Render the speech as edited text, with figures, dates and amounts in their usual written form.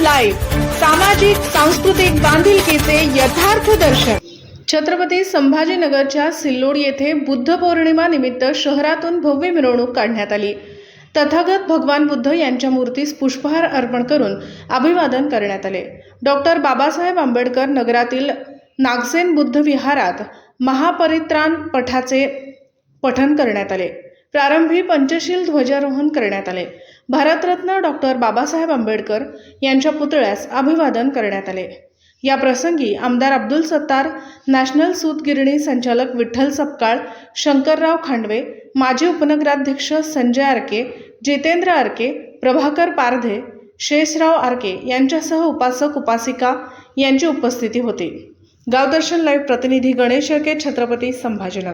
Live, सामाजिक सांस्कृतिक बांधिलकीचे यथार्थ दर्शन। छत्रपती संभाजीनगरच्या सिल्लोड येथे बुद्ध पौर्णिमा निमित्त शहरातून भव्य मिरवणूक काढण्यात आली। तथागत भगवान बुद्ध यांच्या मूर्तीस पुष्पहार अर्पण करून अभिवादन करण्यात आले। डॉक्टर बाबासाहेब आंबेडकर नगरातील नागसेन बुद्ध विहारात महापरित्राण पठाचे पठण करण्यात आले। प्रारंभी पंचशील ध्वजारोहण करण्यात आले। भारतरत्न डॉक्टर बाबासाहेब आंबेडकर यांच्या पुतळ्यास अभिवादन करण्यात आले। या प्रसंगी आमदार अब्दुल सत्तार, नॅशनल सूतगिरणी संचालक विठ्ठल सपकाळ, शंकरराव खांडवे, माजी उपनगराध्यक्ष संजय आरके, जितेंद्र आरके, प्रभाकर पारधे, शेषराव आरके यांच्यासह उपासक उपासिका यांची उपस्थिती होती। गावदर्शन लाईव्ह प्रतिनिधी गणेश आरके, छत्रपती संभाजीनगर।